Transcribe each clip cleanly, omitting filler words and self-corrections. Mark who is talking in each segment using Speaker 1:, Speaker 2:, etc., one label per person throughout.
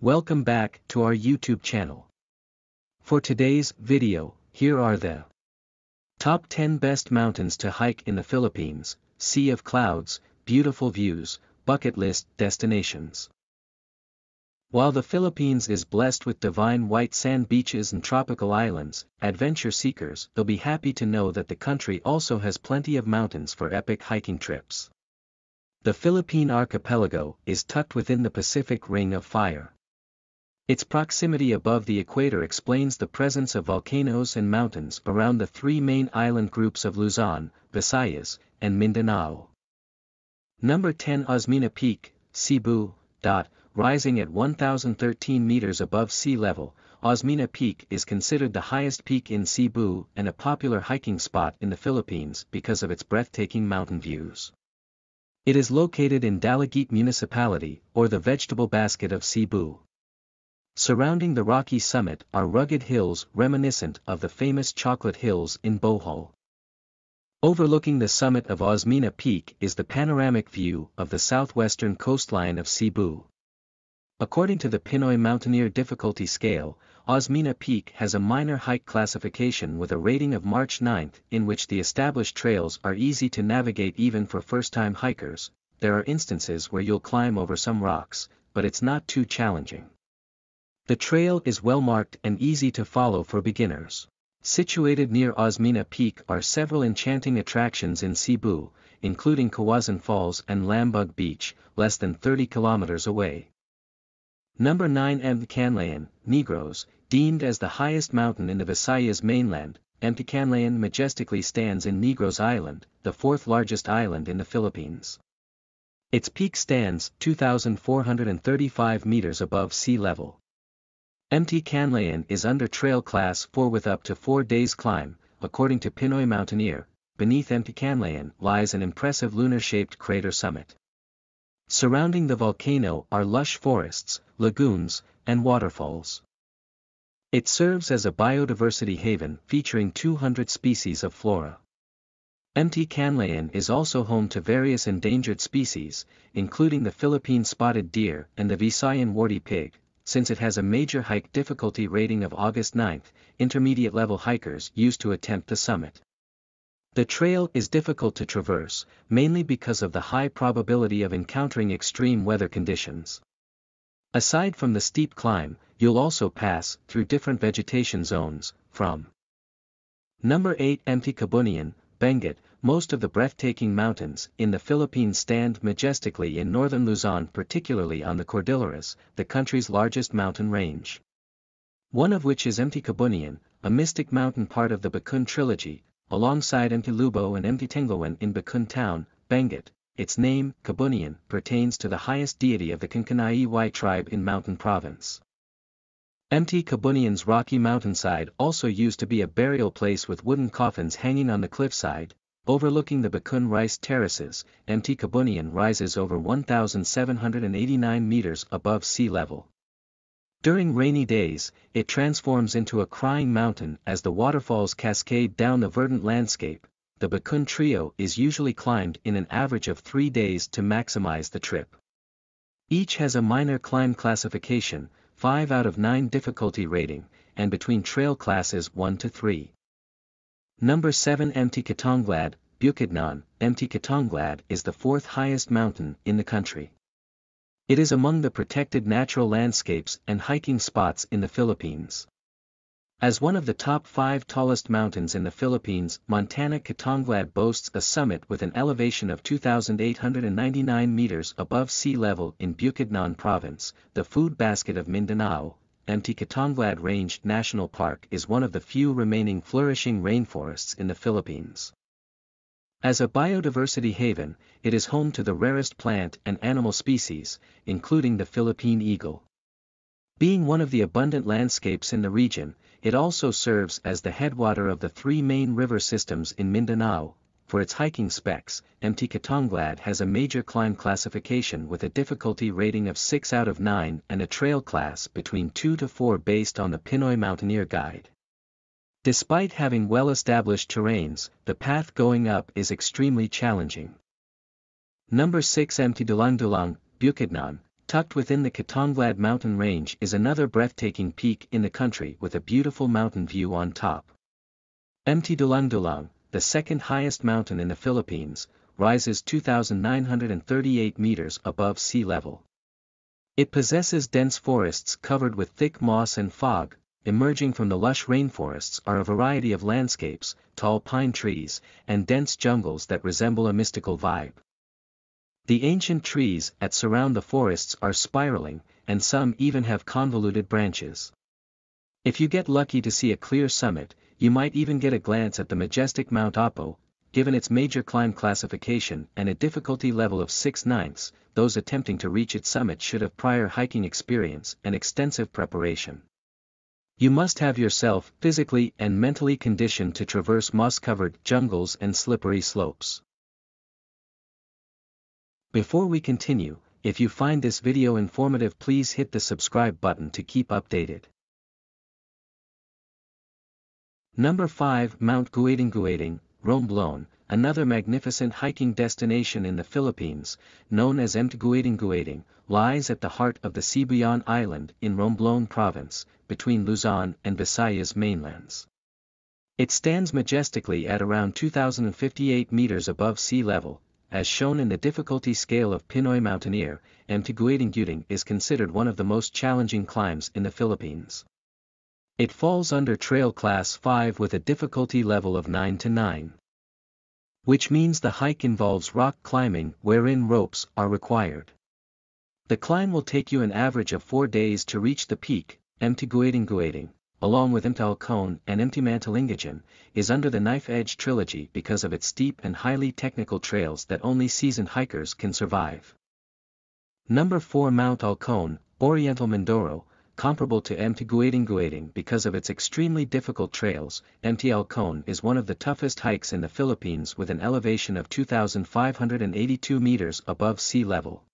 Speaker 1: Welcome back to our YouTube channel. For today's video, here are the top 10 best mountains to hike in the Philippines, sea of clouds, beautiful views, bucket list destinations. While the Philippines is blessed with divine white sand beaches and tropical islands, adventure seekers will be happy to know that the country also has plenty of mountains for epic hiking trips. The Philippine archipelago is tucked within the Pacific Ring of Fire. Its proximity above the equator explains the presence of volcanoes and mountains around the three main island groups of Luzon, Visayas, and Mindanao. Number 10 Osmeña Peak, Cebu. Rising at 1,013 meters above sea level, Osmeña Peak is considered the highest peak in Cebu and a popular hiking spot in the Philippines because of its breathtaking mountain views. It is located in Dulang-dulang municipality, or the vegetable basket of Cebu. Surrounding the rocky summit are rugged hills reminiscent of the famous Chocolate Hills in Bohol. Overlooking the summit of Osmeña Peak is the panoramic view of the southwestern coastline of Cebu. According to the Pinoy Mountaineer Difficulty Scale, Osmeña Peak has a minor hike classification with a rating of March 9, in which the established trails are easy to navigate even for first-time hikers. There are instances where you'll climb over some rocks, but it's not too challenging. The trail is well marked and easy to follow for beginners. Situated near Osmeña Peak are several enchanting attractions in Cebu, including Kawasan Falls and Lambug Beach, less than 30 kilometers away. Number 9 Mt. Kanlaon, Negros. Deemed as the highest mountain in the Visayas mainland, Mt. Kanlaon majestically stands in Negros Island, the fourth largest island in the Philippines. Its peak stands 2,435 meters above sea level. Mt. Kanlaon is under Trail Class 4 with up to 4 days climb. According to Pinoy Mountaineer, beneath Mt. Kanlaon lies an impressive lunar-shaped crater summit. Surrounding the volcano are lush forests, lagoons, and waterfalls. It serves as a biodiversity haven featuring 200 species of flora. Mt. Kanlaon is also home to various endangered species, including the Philippine spotted deer and the Visayan warty pig. Since it has a major hike difficulty rating of August 9, intermediate-level hikers used to attempt the summit. The trail is difficult to traverse, mainly because of the high probability of encountering extreme weather conditions. Aside from the steep climb, you'll also pass through different vegetation zones, from Number 8 Mt. Kabunian, Benguet. Most of the breathtaking mountains in the Philippines stand majestically in northern Luzon, particularly on the Cordilleras, the country's largest mountain range. One of which is Mt. Kabunian, a mystic mountain part of the Bukidnon trilogy, alongside Mt. Lubo and Mt. Tingawan in Bukidnon town, Benguet. Its name, Kabunian, pertains to the highest deity of the Kitanglad tribe in Mountain Province. Mt. Kabunian's rocky mountainside also used to be a burial place with wooden coffins hanging on the cliffside. Overlooking the Bukidnon rice terraces, Mt. Kabunian rises over 1,789 meters above sea level. During rainy days, it transforms into a crying mountain as the waterfalls cascade down the verdant landscape. The Bukidnon trio is usually climbed in an average of 3 days to maximize the trip. Each has a minor climb classification, 5 out of 9 difficulty rating, and between trail classes 1 to 3. Number 7 Mt. Kitanglad, BUKIDNON Mt. Kitanglad is the fourth highest mountain in the country. It is among the protected natural landscapes and hiking spots in the Philippines. As one of the top 5 tallest mountains in the Philippines, Montana Kitanglad boasts a summit with an elevation of 2,899 meters above sea level in Bukidnon Province, the food basket of Mindanao. Mt. Kitanglad Range National Park is one of the few remaining flourishing rainforests in the Philippines. As a biodiversity haven, it is home to the rarest plant and animal species, including the Philippine eagle. Being one of the abundant landscapes in the region, it also serves as the headwater of the 3 main river systems in Mindanao. For its hiking specs, Mt. Kitanglad has a major climb classification with a difficulty rating of 6 out of 9 and a trail class between 2 to 4 based on the Pinoy Mountaineer Guide. Despite having well-established terrains, the path going up is extremely challenging. Number 6 Mt. Dulang-dulang, Bukidnon. Tucked within the Kitanglad mountain range is another breathtaking peak in the country with a beautiful mountain view on top. Mt Dulang-dulang, the second highest mountain in the Philippines, rises 2,938 meters above sea level. It possesses dense forests covered with thick moss and fog. Emerging from the lush rainforests are a variety of landscapes, tall pine trees, and dense jungles that resemble a mystical vibe. The ancient trees that surround the forests are spiraling, and some even have convoluted branches. If you get lucky to see a clear summit, you might even get a glance at the majestic Mount Apo. Given its major climb classification and a difficulty level of 6/9, those attempting to reach its summit should have prior hiking experience and extensive preparation. You must have yourself physically and mentally conditioned to traverse moss-covered jungles and slippery slopes. Before we continue, if you find this video informative, please hit the subscribe button to keep updated. Number 5. Mount Guiting-Guiting, ROMBLOM, another magnificent hiking destination in the Philippines, known as Mt Guiting-Guiting, lies at the heart of the CEBU Island in ROMBLOM Province, between Luzon and Visayas mainlands. It stands majestically at around 2,058 meters above sea level. As shown in the difficulty scale of Pinoy Mountaineer, Mt Guiting-Guiting is considered one of the most challenging climbs in the Philippines. It falls under Trail Class 5 with a difficulty level of 9/9. Which means the hike involves rock climbing wherein ropes are required. The climb will take you an average of 4 days to reach the peak. Mt Guiting-Guiting, along with Mt Halcon and Mt Mantalingajan, is under the Knife Edge trilogy because of its steep and highly technical trails that only seasoned hikers can survive. Number 4. Mount Halcon, Oriental Mindoro, comparable to Mt Guiting-Guiting because of its extremely difficult trails. Mt Halcon is one of the toughest hikes in the Philippines with an elevation of 2,582 meters above sea level.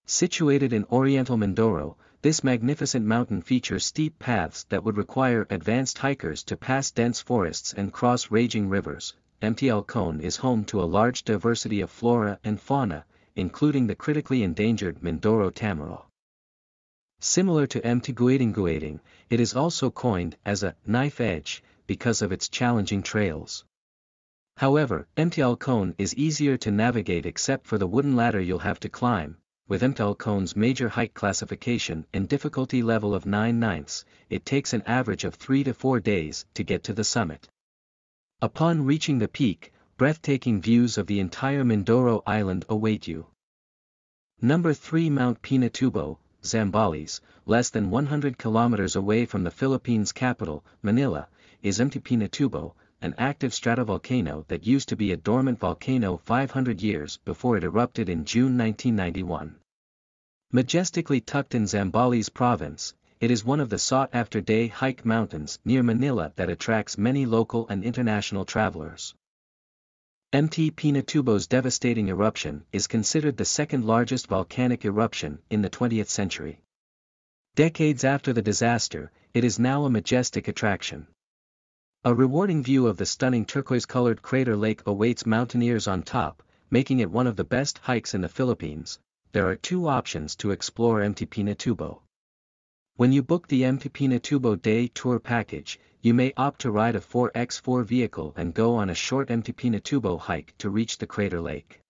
Speaker 1: Situated in Oriental Mindoro, this magnificent mountain features steep paths that would require advanced hikers to pass dense forests and cross raging rivers. Mt Halcon is home to a large diversity of flora and fauna, including the critically endangered Mindoro tamaroa. Similar to Mt Guiting-Guiting, it is also coined as a knife edge because of its challenging trails. However, Mt Halcon is easier to navigate except for the wooden ladder you'll have to climb. With Mt Halcon's major hike classification and difficulty level of 9/9, it takes an average of 3 to 4 days to get to the summit. Upon reaching the peak, breathtaking views of the entire Mindoro Island await you. Number 3. Mount Pinatubo, Zambales, less than 100 kilometers away from the Philippines capital, Manila, is Mt Pinatubo, an active stratovolcano that used to be a dormant volcano 500 years before it erupted in June 1991. Majestically tucked in Zambales province, it is one of the sought-after day hike mountains near Manila that attracts many local and international travelers. Mt Pinatubo's devastating eruption is considered the second largest volcanic eruption in the 20th century. Decades after the disaster, it is now a majestic attraction. A rewarding view of the stunning turquoise-colored crater lake awaits mountaineers on top, making it one of the best hikes in the Philippines. There are 2 options to explore Mt Pinatubo. When you book the Mt Pinatubo day tour package, you may opt to ride a 4x4 vehicle and go on a short Mt Pinatubo hike to reach the crater lake.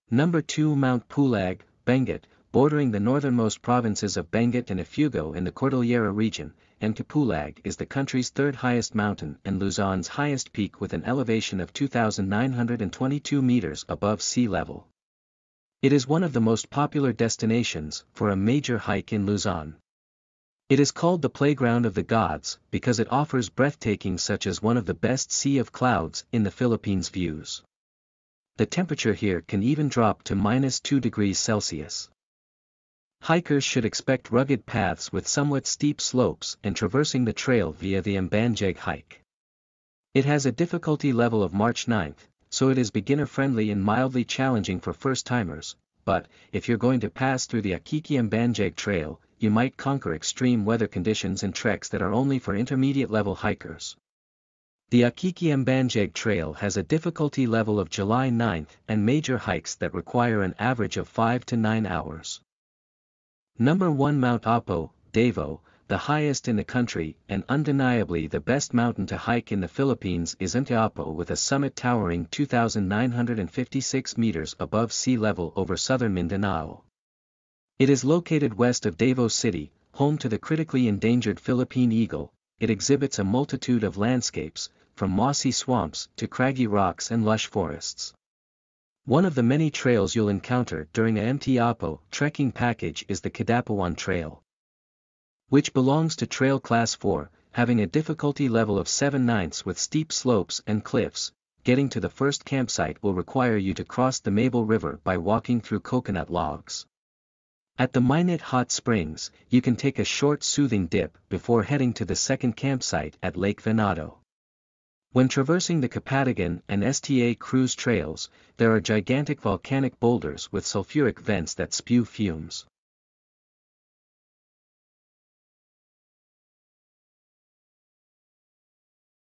Speaker 1: Number 2. Mount Pulag, Benguet, bordering the northernmost provinces of Benguet and Ifugao in the Cordillera region. Mt Pulag is the country's 3rd highest mountain and Luzon's highest peak with an elevation of 2,922 meters above sea level. It is one of the most popular destinations for a major hike in Luzon. It is called the playground of the gods because it offers breathtaking such as one of the best sea of clouds in the Philippines views. The temperature here can even drop to -2 degrees Celsius. Hikers should expect rugged paths with somewhat steep slopes and traversing the trail via the Mbanjeg hike. It has a difficulty level of March 9, so it is beginner-friendly and mildly challenging for first-timers, but, if you're going to pass through the Mbanjeg trail, you might conquer extreme weather conditions and treks that are only for intermediate-level hikers. The Mbanjeg trail has a difficulty level of July 9 and major hikes that require an average of 5 to 9 hours. Number 1 Mount Apo, Davao, the highest in the country and undeniably the best mountain to hike in the Philippines is Mount Apo with a summit towering 2,956 meters above sea level over southern Mindanao. It is located west of Davao City, home to the critically endangered Philippine eagle. It exhibits a multitude of landscapes, from mossy swamps to craggy rocks and lush forests. One of the many trails you'll encounter during a Mt. Apo trekking package is the Kidapawan Trail, which belongs to Trail Class 4, having a difficulty level of 7/9 with steep slopes and cliffs. Getting to the first campsite will require you to cross the Mabel River by walking through coconut logs. At the Minute Hot Springs, you can take a short soothing dip before heading to the second campsite at Lake Venado. When traversing the Kapatagan and Sta Cruz trails, there are gigantic volcanic boulders with sulfuric vents that spew fumes.